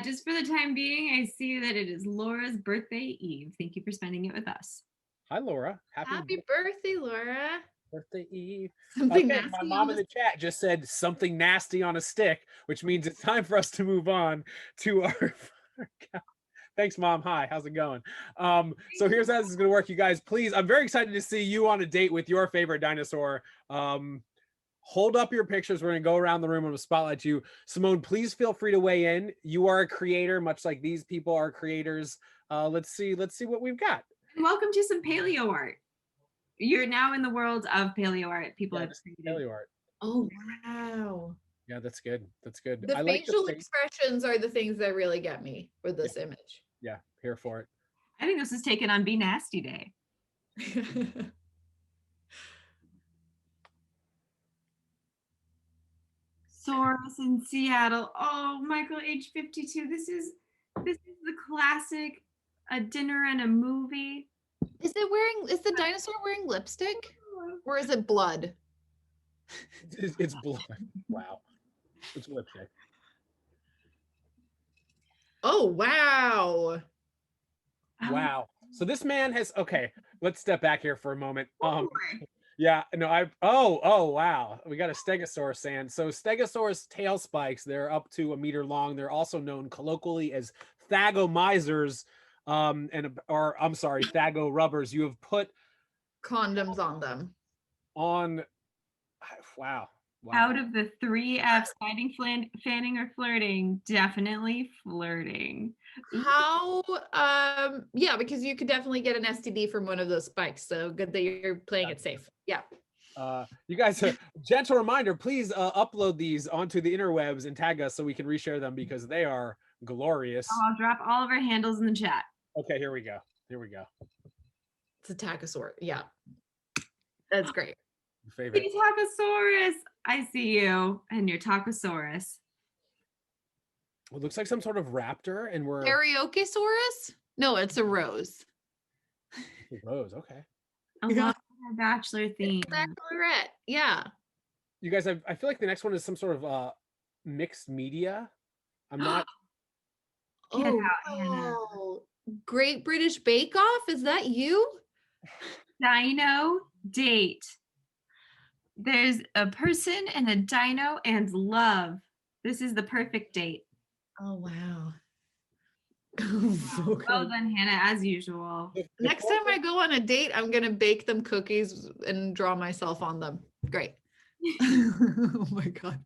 Just for the time being, I see that it is Laura's birthday eve. Thank you for spending it with us. Hi, Laura. Happy birthday, Laura. Birthday eve. Something okay, my mom in the chat just said something nasty on a stick, which means it's time for us to move on to our thanks, Mom. Hi, how's it going? So here's how this is going to work, you guys. Please, I'm very excited to see you on a date with your favorite dinosaur. Hold up your pictures. We're going to go around the room and we'll spotlight you. Simone, please feel free to weigh in. You are a creator, much like these people are creators. Let's see what we've got. And welcome to some paleo art. You're now in the world of paleo art. People have created paleo art. Oh, wow. Yeah, that's good. That's good. The facial expressions are the things that really get me with this image. Yeah, here for it. I think this is taken on Be Nasty Day. Saurus in Seattle. Oh, Michael, age 52. This is the classic, a dinner and a movie. Is the dinosaur wearing lipstick? Or is it blood? It's blood. Wow. It's lipstick. Oh, wow. Wow. So this man has, okay, let's step back here for a moment. Yeah, no, oh, wow. We got a Stegosaurus sand. So Stegosaurus tail spikes, they're up to 1 meter long. They're also known colloquially as thagomizers, thago rubbers. You have put Condoms on them. Wow. Out of the 3 F's, fighting, fanning, or flirting, definitely flirting. How, yeah, because you could definitely get an STD from one of those spikes. So good that you're playing it safe. Yeah. You guys, gentle reminder, please upload these onto the interwebs and tag us so we can reshare them because they are glorious. I'll drop all of our handles in the chat. Okay, here we go. It's a tachosaur. Yeah. That's great. Favorite. Tachosaurus. I see you and your Tachosaurus. It looks like some sort of raptor, and we're THERIZINOSAURus? No, it's a rose. Rose. Okay. I love our Bachelor theme. Bachelorette. Yeah. You guys, I feel like the next one is some sort of mixed media. I'm not. Oh, Great British Bake Off. Is that you? Dino date. There's a person and a dino and love. This is the perfect date. Oh, wow. Well done, Hannah, as usual. Next time I go on a date, I'm going to bake them cookies and draw myself on them. Great. Oh my God.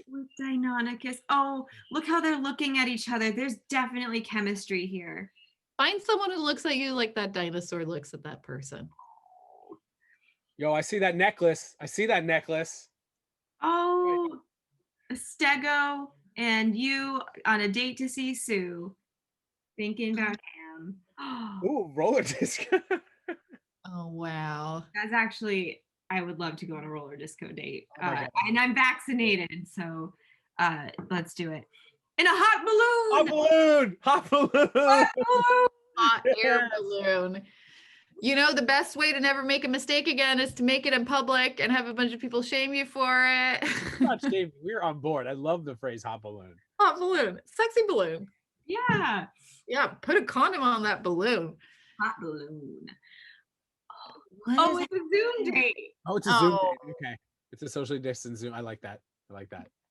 With DEINONYCHUS. Oh, look how they're looking at each other. There's definitely chemistry here. Find someone who looks at you like that dinosaur looks at that person. Yo, I see that necklace. Oh, a Stego and you on a date to see Sue. Thinking about him. Ooh, roller disco. Oh, wow. That's actually, I would love to go on a roller disco date. Oh and I'm vaccinated, so let's do it. In a hot balloon! Hot balloon! Hot air balloon. You know, the best way to never make a mistake again is to make it in public and have a bunch of people shame you for it. Not shame. We're on board. I love the phrase hot balloon. Hot balloon. Sexy balloon. Yeah. Yeah, put a condom on that balloon. Hot balloon. Oh, it's a Zoom date. Oh, it's a Zoom date. Okay. It's a socially distanced Zoom. I like that.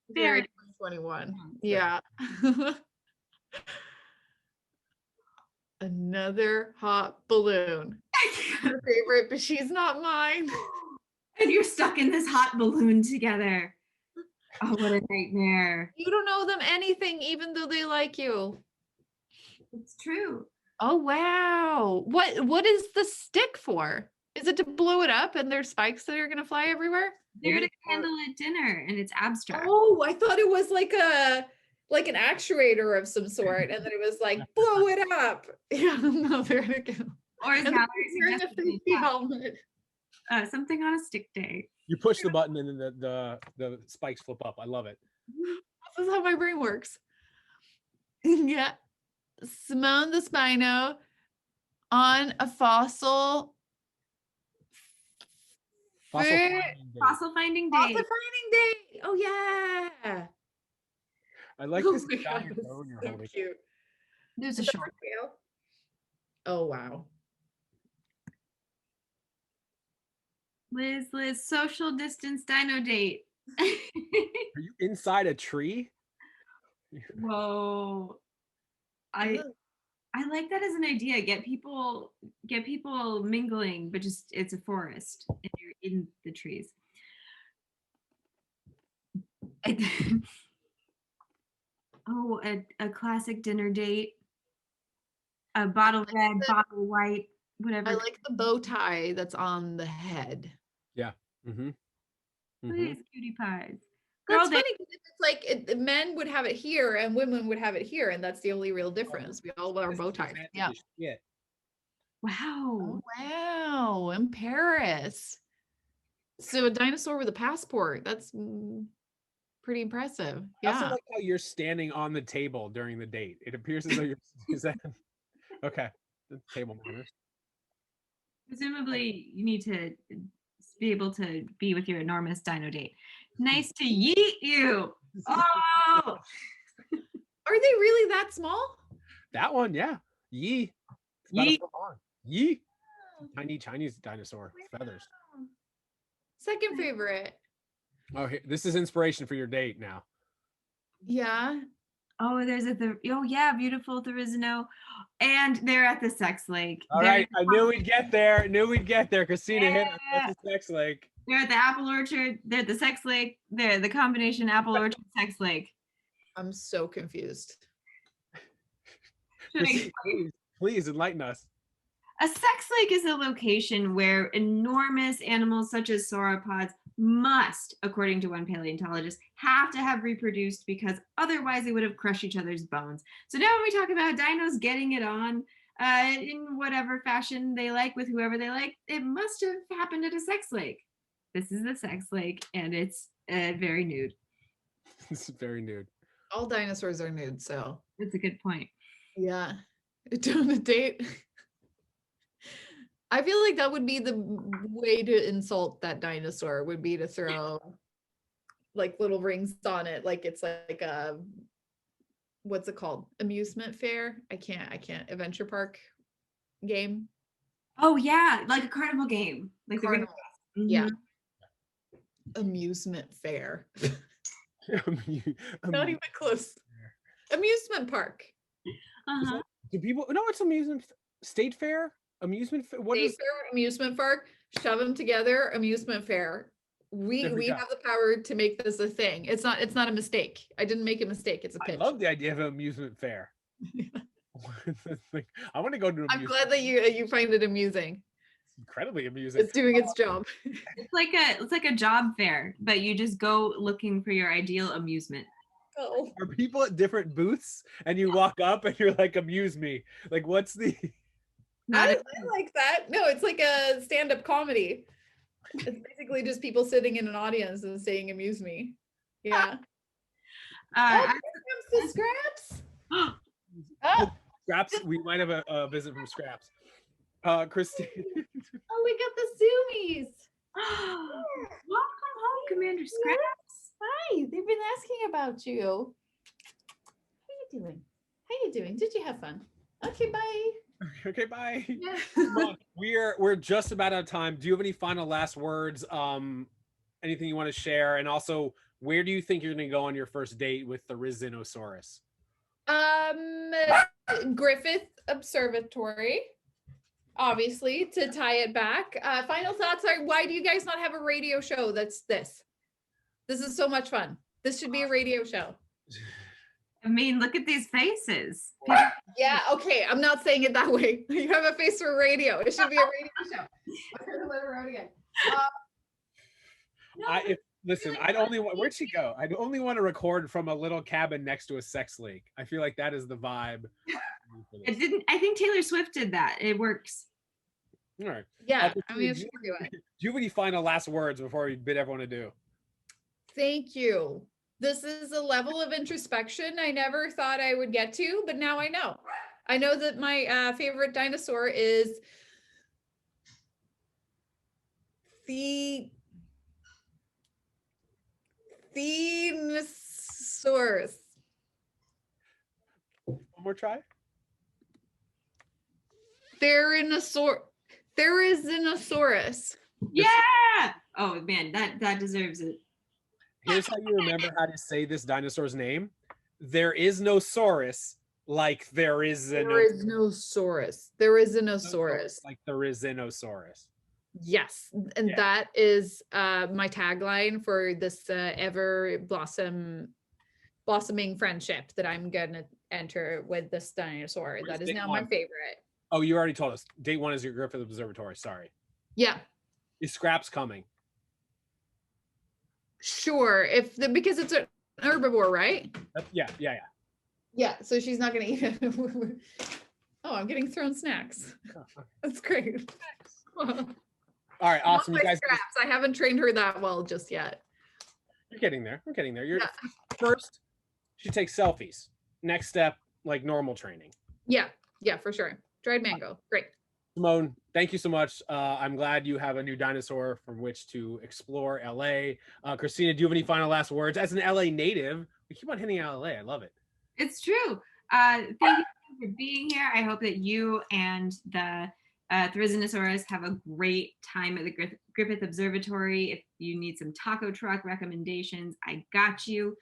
Very 2021. Yeah. Another hot balloon. Her favorite, but she's not mine. And you're stuck in this hot balloon together. Oh, what a nightmare. You don't know them anything, even though they like you. It's true. Oh, wow. What is the stick for? Is it to blow it up and there's spikes that are going to fly everywhere? They're to handle at dinner and it's abstract. Oh, I thought it was like an actuator of some sort, and then it was like blow it up. Yeah, no, there we go. Or as Valerie wearing a safety helmet. Something on a stick day. You push the button and then the spikes flip up. I love it. This is how my brain works. Yeah, Simone the Spino on a fossil finding day. Oh yeah. I like this guy phone you're holding. Cute. There's a short tail. Oh wow. Liz, social distance dino date. Are you inside a tree? Whoa. I like that as an idea. Get people mingling, but just it's a forest and you're in the trees. Oh, a classic dinner date. A bottle red, bottle white, whatever. I like the bow tie that's on the head. Yeah. Mm-hmm. Look at these cutie pies. That's funny because it's like men would have it here and women would have it here, and that's the only real difference. We all wear bow ties. Yeah. Wow. Oh, wow. In Paris. So a dinosaur with a passport. That's pretty impressive. I also Yeah. like how you're standing on the table during the date. It appears as though you're. Is that okay? The table manners. Presumably, you need to be able to be with your enormous dino date. Nice to yeet you. Oh, Are they really that small? That one, yeah. Yee. Yee. Yee. Tiny Chinese dinosaur with feathers. Second favorite. Oh, this is inspiration for your date now. Yeah. oh, there's oh yeah, beautiful Therizino, and they're at the sex lake. All right, I knew we'd get there. Kristina hit us Yeah. at the sex lake. They're at the apple orchard. They're at the sex lake. They're the combination apple orchard sex lake. I'm so confused. Should I- Please enlighten us. A sex lake is a location where enormous animals such as sauropods must, according to one paleontologist, have to have reproduced because otherwise they would have crushed each other's bones. So now when we talk about dinos getting it on in whatever fashion they like with whoever they like, it must have happened at a sex lake. This is the sex lake, and it's very nude. It's very nude. All dinosaurs are nude, so That's a good point. yeah. Doing a date. I feel like that would be the way to insult that dinosaur, would be to throw like little rings on it, like it's like a, what's it called? Amusement fair? I can't, adventure park game. Oh yeah, like a carnival game. Like the Carnival. ring- Yeah. Mhm. Amusement fair. Amu- Not even close. Amusement park. Uh-huh. Do people? No, it's amusement. State fair. Amusement fair. What State is? fair, amusement park, shove them together, amusement fair. We There we go. have the power to make this a thing. It's not a mistake. I didn't make a mistake. It's a I pitch. love the idea of an amusement fair. Like, I want to go to an I'm amusement. glad that you find it amusing. It's incredibly amusing. It's doing its job. It's like a job fair, but you just go looking for your ideal amusement. Oh. Are people at different booths and you walk up and you're like, amuse me? Like, what's the? Not I like that. No, it's like a stand-up comedy. It's basically just people sitting in an audience and saying amuse me. Yeah. uh, Here comes the scraps. Oh, Scraps. We might have a visit from Scraps. Christine. oh, we got the zoomies. Welcome home, Commander Scraps. Hi, they've been asking about you. How you doing? How you doing? Did you have fun? Okay, bye. Okay, bye. Yeah. Well, we're just about out of time. Do you have any final last words? Anything you want to share? And also, where do you think you're going to go on your first date with the THERIZINOSAURUS? Griffith Observatory, obviously, to tie it back. Final thoughts are, why do you guys not have a radio show that's this? This is so much fun. This should be a radio show. I mean, look at these faces. Yeah, okay, I'm not saying it that way. You have a face for radio. It should be a radio show. I'm gonna let her out again. Listen, I'd only want, where'd she go? I'd only want to record from a little cabin next to a sex lake. I feel like that is the vibe. I think Taylor Swift did that. It works. All right. Yeah, I mean, it's do it. Do you have any final last words before we bid everyone adieu? Thank you. This is a level of introspection I never thought I would get to, but now I know. I know that my favorite dinosaur is the Dinosaurus. One more try. Therizinosaurus. Yeah. Oh man, that deserves it. Here's how you remember how to say this dinosaur's name. There is no saurus like there is an Therizinosaurus. Therizinosaurus. like THERIZINOSAURUS. Yes, and Yeah. that is my tagline for this ever blossoming friendship that I'm gonna enter with this dinosaur. Where's That is date now one? my favorite. Oh, you already told us. Date one is your Griffith Observatory. Sorry. Yeah, Is Scraps coming? sure. Because it's an herbivore, right? Yeah. Yeah, so she's not gonna eat it. Oh, I'm getting thrown snacks. That's great. All right, awesome. Not You my guys, scraps. I haven't trained her that well just yet. you're getting there. We're getting there. You're Yeah. first. She takes selfies. Next step, like normal training. Yeah, for sure. Dried mango. Great. Simone, thank you so much. I'm glad you have a new dinosaur from which to explore LA. Kristina, do you have any final last words? As an LA native, we keep on hitting LA. I love it. It's true. Thank you for being here. I hope that you and the THERIZINOSAURUS have a great time at the Griffith Observatory. If you need some taco truck recommendations, I got you.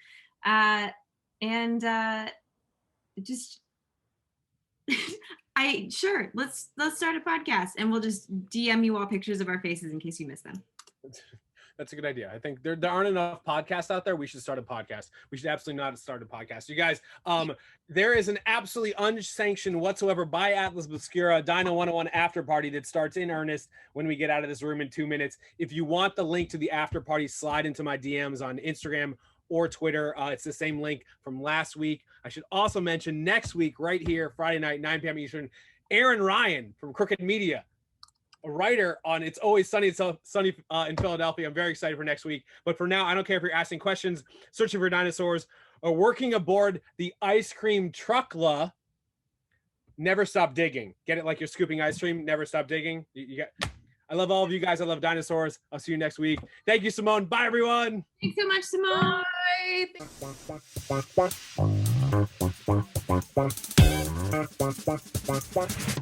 Just let's start a podcast and we'll just DM you all pictures of our faces in case you miss them. That's a good idea. I think there aren't enough podcasts out there. We should start a podcast. We should absolutely not start a podcast. You guys, there is an absolutely unsanctioned whatsoever by Atlas Obscura Dino 101 after party that starts in earnest when we get out of this room in 2 minutes. If you want the link to the after party, slide into my DMs on Instagram or Twitter. It's the same link from last week. I should also mention next week, right here, Friday night, 9 p.m. Eastern, Aaron Ryan from Crooked Media, a writer on It's Always Sunny in Philadelphia. I'm very excited for next week. But for now, I don't care if you're asking questions, searching for dinosaurs, or working aboard the ice cream truckla. Never stop digging. Get it like you're scooping ice cream. Never stop digging. I love all of you guys. I love dinosaurs. I'll see you next week. Thank you, Simone. Bye, everyone. Thanks so much, Simone. Bye.